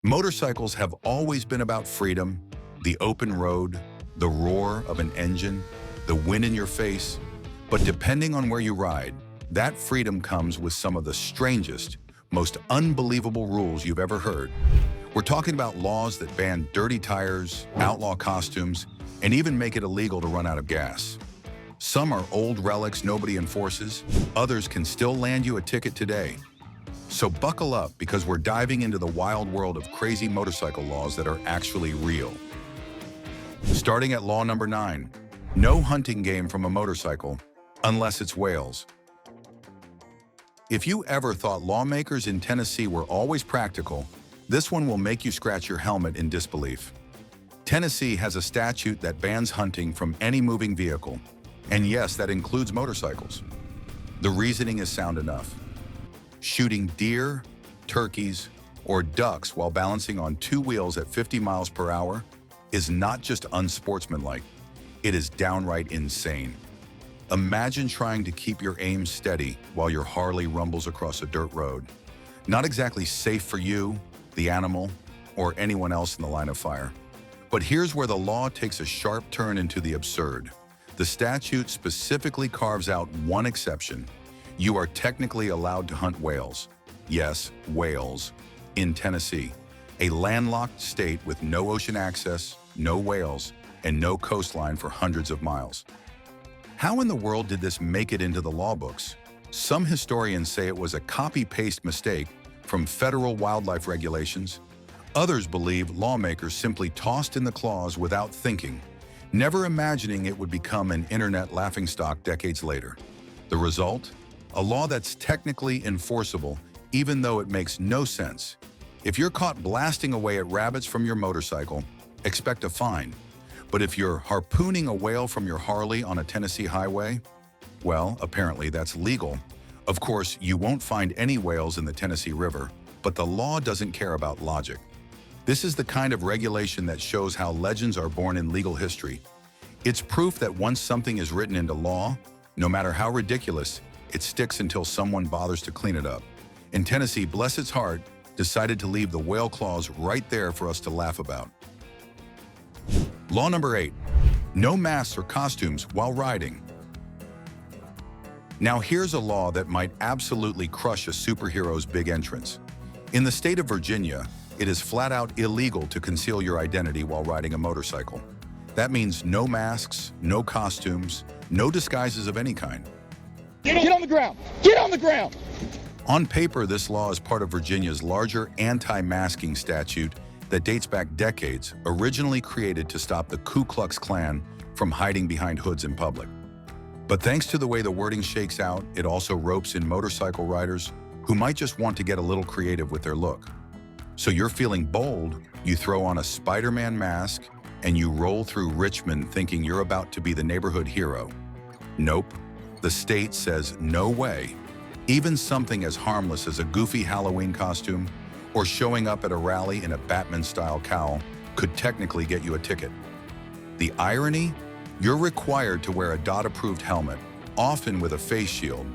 Motorcycles have always been about freedom, the open road, the roar of an engine, the wind in your face. But depending on where you ride, that freedom comes with some of the strangest, most unbelievable rules you've ever heard. We're talking about laws that ban dirty tires, outlaw costumes, and even make it illegal to run out of gas. Some are old relics nobody enforces, others can still land you a ticket today. So buckle up, because we're diving into the wild world of crazy motorcycle laws that are actually real. Starting at law number 9, no hunting game from a motorcycle, unless it's whales. If you ever thought lawmakers in Tennessee were always practical, this one will make you scratch your helmet in disbelief. Tennessee has a statute that bans hunting from any moving vehicle, and yes, that includes motorcycles. The reasoning is sound enough. Shooting deer, turkeys, or ducks while balancing on two wheels at 50 miles per hour is not just unsportsmanlike, it is downright insane. Imagine trying to keep your aim steady while your Harley rumbles across a dirt road. Not exactly safe for you, the animal, or anyone else in the line of fire. But here's where the law takes a sharp turn into the absurd. The statute specifically carves out one exception. You are technically allowed to hunt whales. Yes, whales. In Tennessee, a landlocked state with no ocean access, no whales, and no coastline for hundreds of miles. How in the world did this make it into the law books? Some historians say it was a copy-paste mistake from federal wildlife regulations. Others believe lawmakers simply tossed in the clause without thinking, never imagining it would become an internet laughingstock decades later. The result? A law that's technically enforceable, even though it makes no sense. If you're caught blasting away at rabbits from your motorcycle, expect a fine. But if you're harpooning a whale from your Harley on a Tennessee highway, well, apparently that's legal. Of course, you won't find any whales in the Tennessee River, but the law doesn't care about logic. This is the kind of regulation that shows how legends are born in legal history. It's proof that once something is written into law, no matter how ridiculous, it sticks until someone bothers to clean it up. And Tennessee, bless its heart, decided to leave the whale clause right there for us to laugh about. Law number 8, no masks or costumes while riding. Now here's a law that might absolutely crush a superhero's big entrance. In the state of Virginia, it is flat out illegal to conceal your identity while riding a motorcycle. That means no masks, no costumes, no disguises of any kind. Get on the ground! Get on the ground! On paper, this law is part of Virginia's larger anti-masking statute that dates back decades, originally created to stop the Ku Klux Klan from hiding behind hoods in public. But thanks to the way the wording shakes out, it also ropes in motorcycle riders who might just want to get a little creative with their look. So you're feeling bold, you throw on a Spider-Man mask, and you roll through Richmond thinking you're about to be the neighborhood hero. Nope. The state says no way. Even something as harmless as a goofy Halloween costume or showing up at a rally in a Batman-style cowl could technically get you a ticket. The irony? You're required to wear a DOT-approved helmet, often with a face shield.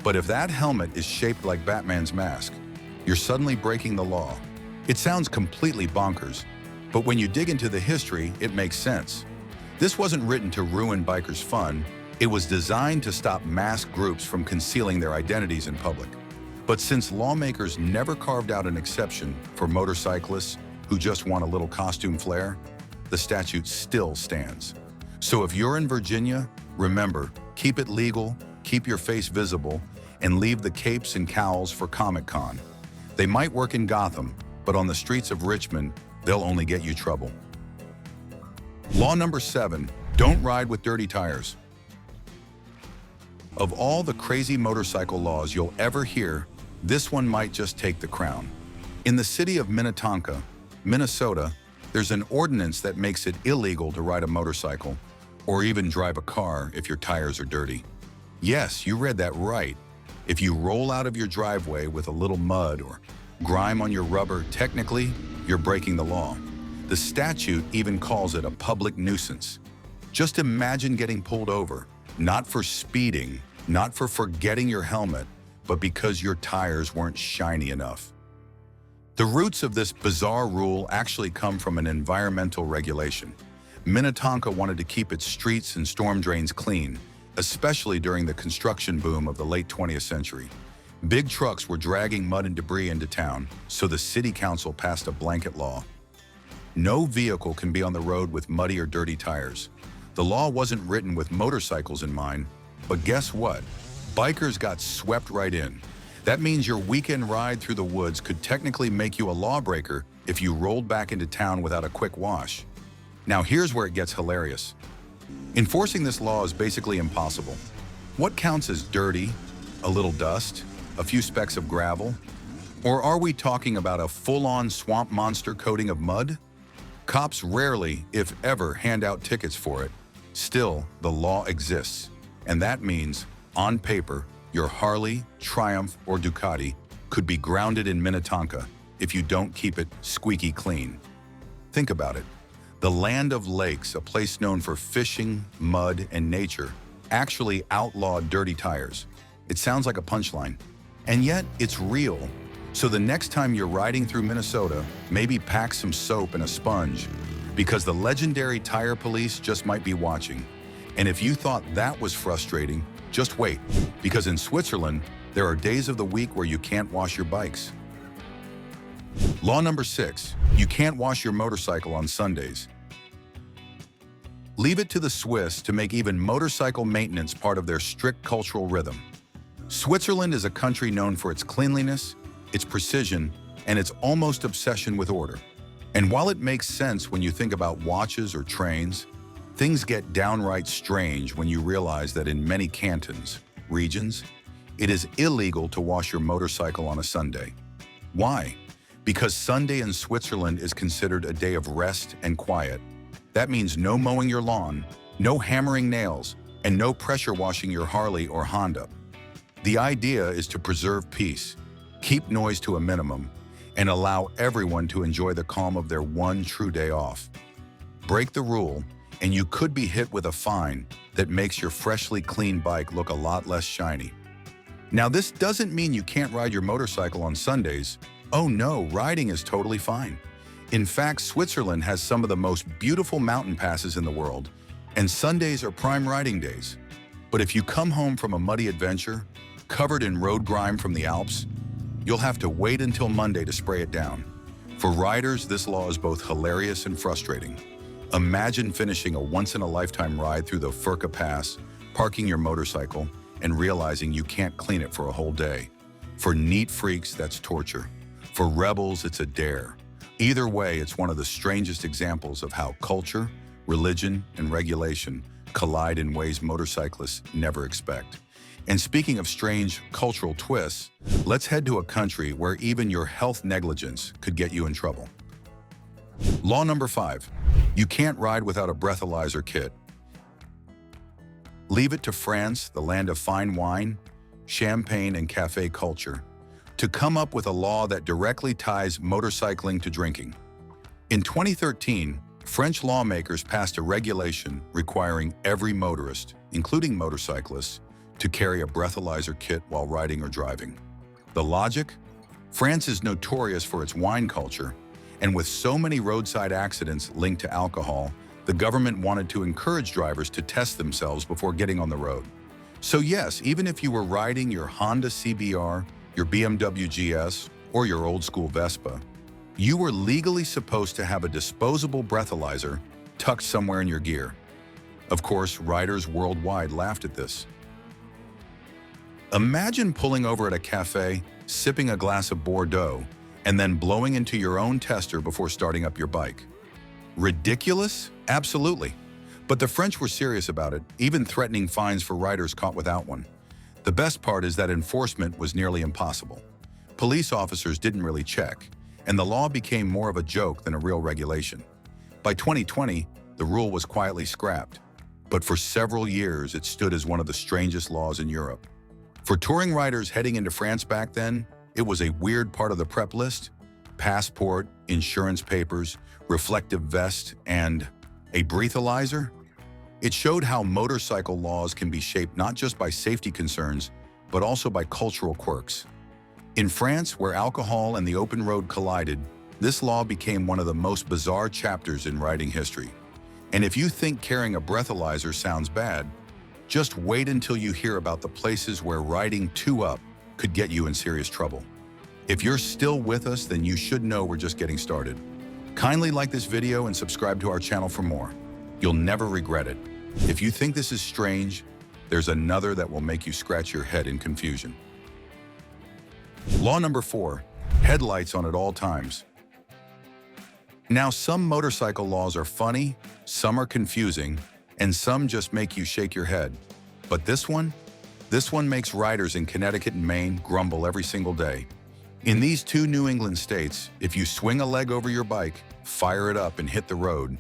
But if that helmet is shaped like Batman's mask, you're suddenly breaking the law. It sounds completely bonkers, but when you dig into the history, it makes sense. This wasn't written to ruin bikers' fun. It was designed to stop mass groups from concealing their identities in public. But since lawmakers never carved out an exception for motorcyclists who just want a little costume flair, the statute still stands. So if you're in Virginia, remember, keep it legal, keep your face visible, and leave the capes and cowls for Comic-Con. They might work in Gotham, but on the streets of Richmond, they'll only get you trouble. Law number 7, don't ride with dirty tires. Of all the crazy motorcycle laws you'll ever hear, this one might just take the crown. In the city of Minnetonka, Minnesota, there's an ordinance that makes it illegal to ride a motorcycle or even drive a car if your tires are dirty. Yes, you read that right. If you roll out of your driveway with a little mud or grime on your rubber, technically, you're breaking the law. The statute even calls it a public nuisance. Just imagine getting pulled over, not for speeding, not for forgetting your helmet, but because your tires weren't shiny enough. The roots of this bizarre rule actually come from an environmental regulation. Minnetonka wanted to keep its streets and storm drains clean, especially during the construction boom of the late 20th century. Big trucks were dragging mud and debris into town, so the city council passed a blanket law. No vehicle can be on the road with muddy or dirty tires. The law wasn't written with motorcycles in mind, but guess what? Bikers got swept right in. That means your weekend ride through the woods could technically make you a lawbreaker if you rolled back into town without a quick wash. Now here's where it gets hilarious. Enforcing this law is basically impossible. What counts as dirty? A little dust? A few specks of gravel? Or are we talking about a full-on swamp monster coating of mud? Cops rarely, if ever, hand out tickets for it. Still, the law exists. And that means, on paper, your Harley, Triumph, or Ducati could be grounded in Minnetonka if you don't keep it squeaky clean. Think about it. The land of lakes, a place known for fishing, mud, and nature, actually outlawed dirty tires. It sounds like a punchline. And yet, it's real. So the next time you're riding through Minnesota, maybe pack some soap and a sponge, because the legendary tire police just might be watching. And if you thought that was frustrating, just wait, because in Switzerland, there are days of the week where you can't wash your bikes. Law number 6, you can't wash your motorcycle on Sundays. Leave it to the Swiss to make even motorcycle maintenance part of their strict cultural rhythm. Switzerland is a country known for its cleanliness, its precision, and its almost obsession with order. And while it makes sense when you think about watches or trains, things get downright strange when you realize that in many cantons, regions, it is illegal to wash your motorcycle on a Sunday. Why? Because Sunday in Switzerland is considered a day of rest and quiet. That means no mowing your lawn, no hammering nails, and no pressure washing your Harley or Honda. The idea is to preserve peace, keep noise to a minimum, and allow everyone to enjoy the calm of their one true day off. Break the rule, and you could be hit with a fine that makes your freshly clean bike look a lot less shiny. Now, this doesn't mean you can't ride your motorcycle on Sundays. Oh no, riding is totally fine. In fact, Switzerland has some of the most beautiful mountain passes in the world, and Sundays are prime riding days. But if you come home from a muddy adventure, covered in road grime from the Alps, you'll have to wait until Monday to spray it down. For riders, this law is both hilarious and frustrating. Imagine finishing a once-in-a-lifetime ride through the Furka Pass, parking your motorcycle, and realizing you can't clean it for a whole day. For neat freaks, that's torture. For rebels, it's a dare. Either way, it's one of the strangest examples of how culture, religion, and regulation collide in ways motorcyclists never expect. And speaking of strange cultural twists, let's head to a country where even your health negligence could get you in trouble. Law number 5, you can't ride without a breathalyzer kit. Leave it to France, the land of fine wine, champagne, and cafe culture, to come up with a law that directly ties motorcycling to drinking. In 2013, French lawmakers passed a regulation requiring every motorist, including motorcyclists, to carry a breathalyzer kit while riding or driving. The logic? France is notorious for its wine culture, and with so many roadside accidents linked to alcohol, the government wanted to encourage drivers to test themselves before getting on the road. So yes, even if you were riding your Honda CBR, your BMW GS, or your old-school Vespa, you were legally supposed to have a disposable breathalyzer tucked somewhere in your gear. Of course, riders worldwide laughed at this. Imagine pulling over at a cafe, sipping a glass of Bordeaux, and then blowing into your own tester before starting up your bike. Ridiculous? Absolutely. But the French were serious about it, even threatening fines for riders caught without one. The best part is that enforcement was nearly impossible. Police officers didn't really check, and the law became more of a joke than a real regulation. By 2020, the rule was quietly scrapped, but for several years it stood as one of the strangest laws in Europe. For touring riders heading into France back then, it was a weird part of the prep list: passport, insurance papers, reflective vest, and a breathalyzer. It showed how motorcycle laws can be shaped not just by safety concerns, but also by cultural quirks. In France, where alcohol and the open road collided, this law became one of the most bizarre chapters in riding history. And if you think carrying a breathalyzer sounds bad, just wait until you hear about the places where riding two up could get you in serious trouble. If you're still with us, then you should know we're just getting started. Kindly like this video and subscribe to our channel for more. You'll never regret it. If you think this is strange, there's another that will make you scratch your head in confusion. Law number 4, headlights on at all times. Now, some motorcycle laws are funny, some are confusing, and some just make you shake your head. But this one makes riders in Connecticut and Maine grumble every single day. In these 2 New England states, if you swing a leg over your bike, fire it up and hit the road,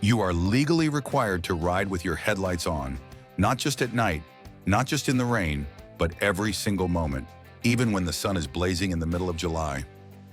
you are legally required to ride with your headlights on, not just at night, not just in the rain, but every single moment, even when the sun is blazing in the middle of July.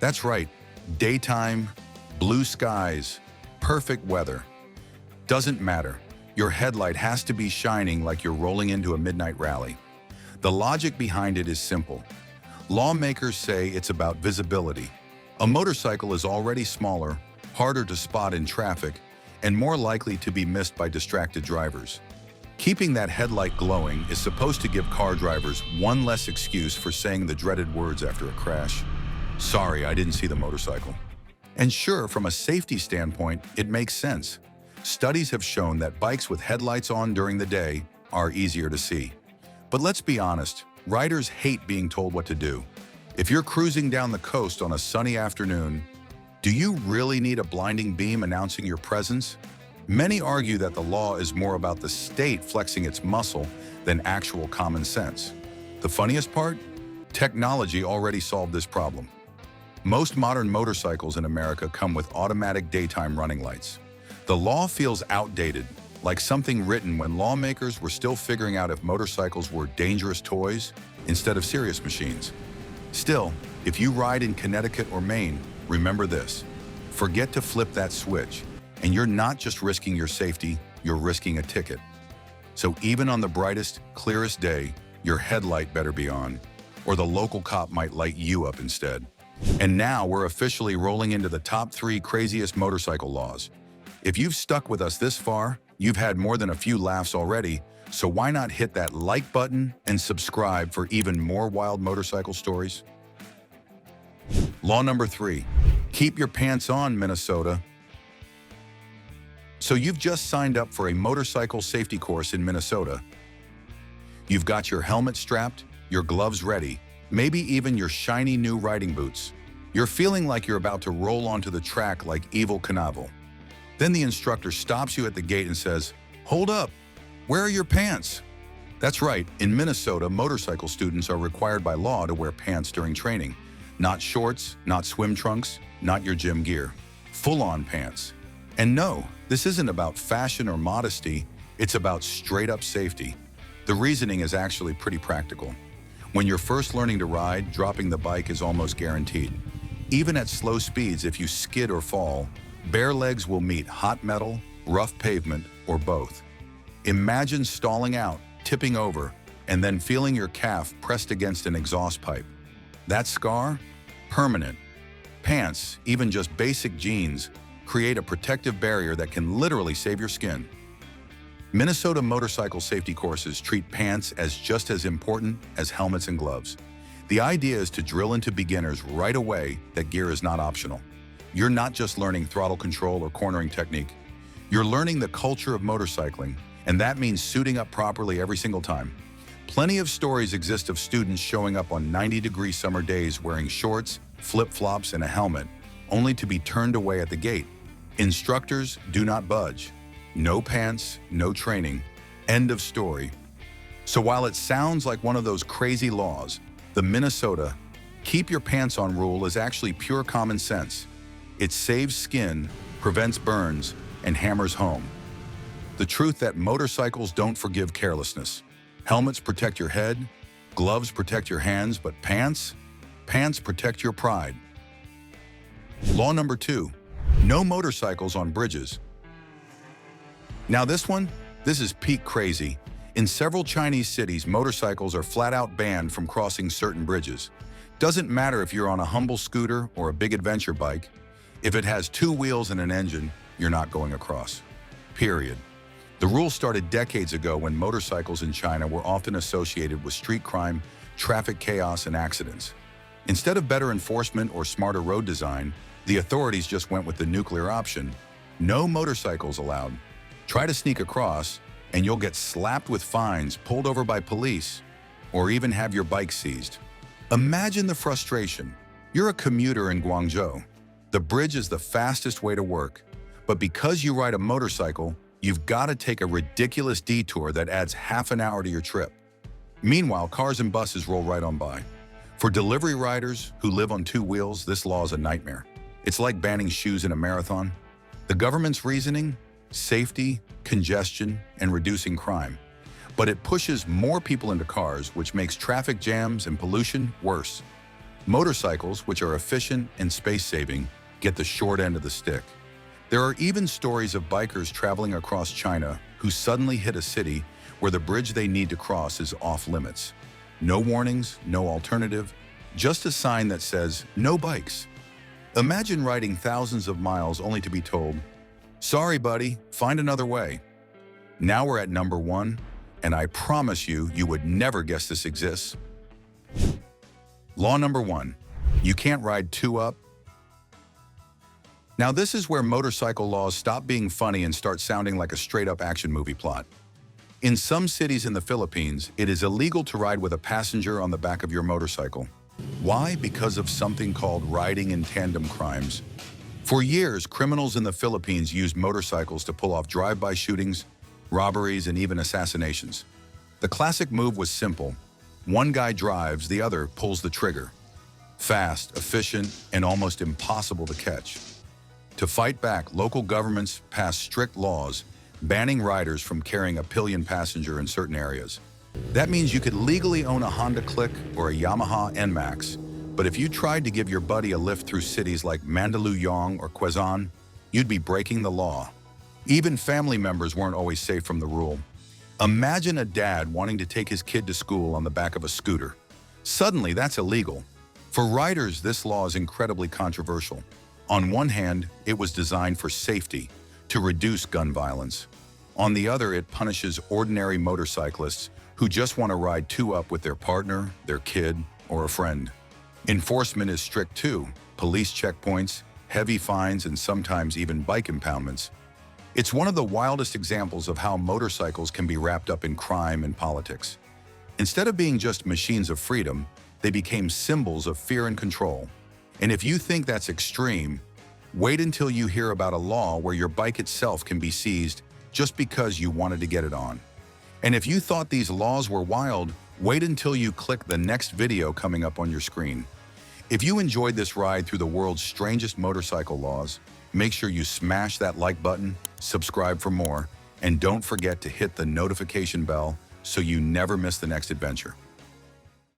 That's right, daytime, blue skies, perfect weather. Doesn't matter. Your headlight has to be shining like you're rolling into a midnight rally. The logic behind it is simple. Lawmakers say it's about visibility. A motorcycle is already smaller, harder to spot in traffic, and more likely to be missed by distracted drivers. Keeping that headlight glowing is supposed to give car drivers one less excuse for saying the dreaded words after a crash. Sorry, I didn't see the motorcycle. And sure, from a safety standpoint, it makes sense. Studies have shown that bikes with headlights on during the day are easier to see. But let's be honest, riders hate being told what to do. If you're cruising down the coast on a sunny afternoon, do you really need a blinding beam announcing your presence? Many argue that the law is more about the state flexing its muscle than actual common sense. The funniest part? Technology already solved this problem. Most modern motorcycles in America come with automatic daytime running lights. The law feels outdated, like something written when lawmakers were still figuring out if motorcycles were dangerous toys instead of serious machines. Still, if you ride in Connecticut or Maine, remember this. Forget to flip that switch, and you're not just risking your safety, you're risking a ticket. So even on the brightest, clearest day, your headlight better be on, or the local cop might light you up instead. And now we're officially rolling into the top 3 craziest motorcycle laws. If you've stuck with us this far, you've had more than a few laughs already, so why not hit that like button and subscribe for even more wild motorcycle stories? Law number 3, keep your pants on, Minnesota. So you've just signed up for a motorcycle safety course in Minnesota. You've got your helmet strapped, your gloves ready, maybe even your shiny new riding boots. You're feeling like you're about to roll onto the track like Evel Knievel. Then the instructor stops you at the gate and says, "Hold up, where are your pants?" That's right, in Minnesota, motorcycle students are required by law to wear pants during training. Not shorts, not swim trunks, not your gym gear. Full-on pants. And no, this isn't about fashion or modesty, it's about straight-up safety. The reasoning is actually pretty practical. When you're first learning to ride, dropping the bike is almost guaranteed. Even at slow speeds, if you skid or fall, bare legs will meet hot metal, rough pavement, or both. Imagine stalling out, tipping over, and then feeling your calf pressed against an exhaust pipe. That scar? Permanent. Pants, even just basic jeans, create a protective barrier that can literally save your skin. Minnesota motorcycle safety courses treat pants as just as important as helmets and gloves. The idea is to drill into beginners right away that gear is not optional. You're not just learning throttle control or cornering technique. You're learning the culture of motorcycling, and that means suiting up properly every single time. Plenty of stories exist of students showing up on 90-degree summer days wearing shorts, flip-flops, and a helmet, only to be turned away at the gate. Instructors do not budge. No pants, no training. End of story. So while it sounds like one of those crazy laws, the Minnesota keep your pants on rule is actually pure common sense. It saves skin, prevents burns, and hammers home the truth that motorcycles don't forgive carelessness. Helmets protect your head, gloves protect your hands, but pants protect your pride. Law number 2, no motorcycles on bridges. Now this is peak crazy. In several Chinese cities, motorcycles are flat out banned from crossing certain bridges. Doesn't matter if you're on a humble scooter or a big adventure bike, if it has two wheels and an engine, you're not going across. Period. The rule started decades ago when motorcycles in China were often associated with street crime, traffic chaos, and accidents. Instead of better enforcement or smarter road design, the authorities just went with the nuclear option. No motorcycles allowed. Try to sneak across, and you'll get slapped with fines, pulled over by police, or even have your bike seized. Imagine the frustration. You're a commuter in Guangzhou. The bridge is the fastest way to work, but because you ride a motorcycle, you've got to take a ridiculous detour that adds half an hour to your trip. Meanwhile, cars and buses roll right on by. For delivery riders who live on two wheels, this law is a nightmare. It's like banning shoes in a marathon. The government's reasoning? Safety, congestion, and reducing crime. But it pushes more people into cars, which makes traffic jams and pollution worse. Motorcycles, which are efficient and space-saving, get the short end of the stick. There are even stories of bikers traveling across China who suddenly hit a city where the bridge they need to cross is off-limits. No warnings, no alternative, just a sign that says, "No bikes." Imagine riding thousands of miles only to be told, "Sorry, buddy, find another way." Now we're at number 1, and I promise you, you would never guess this exists. Law number 1, you can't ride two up. Now this is where motorcycle laws stop being funny and start sounding like a straight-up action movie plot. In some cities in the Philippines, it is illegal to ride with a passenger on the back of your motorcycle. Why? Because of something called riding in tandem crimes. For years, criminals in the Philippines used motorcycles to pull off drive-by shootings, robberies, and even assassinations. The classic move was simple. One guy drives, the other pulls the trigger. Fast, efficient, and almost impossible to catch. To fight back, local governments passed strict laws banning riders from carrying a pillion passenger in certain areas. That means you could legally own a Honda Click or a Yamaha NMAX, but if you tried to give your buddy a lift through cities like Mandaluyong or Quezon, you'd be breaking the law. Even family members weren't always safe from the rule. Imagine a dad wanting to take his kid to school on the back of a scooter. Suddenly, that's illegal. For riders, this law is incredibly controversial. On one hand, it was designed for safety, to reduce gun violence. On the other, it punishes ordinary motorcyclists who just want to ride two up with their partner, their kid, or a friend. Enforcement is strict too. Police checkpoints, heavy fines, and sometimes even bike impoundments. It's one of the wildest examples of how motorcycles can be wrapped up in crime and politics. Instead of being just machines of freedom, they became symbols of fear and control. And if you think that's extreme, wait until you hear about a law where your bike itself can be seized just because you wanted to get it on. And if you thought these laws were wild, wait until you click the next video coming up on your screen. If you enjoyed this ride through the world's strangest motorcycle laws, make sure you smash that like button, subscribe for more, and don't forget to hit the notification bell so you never miss the next adventure.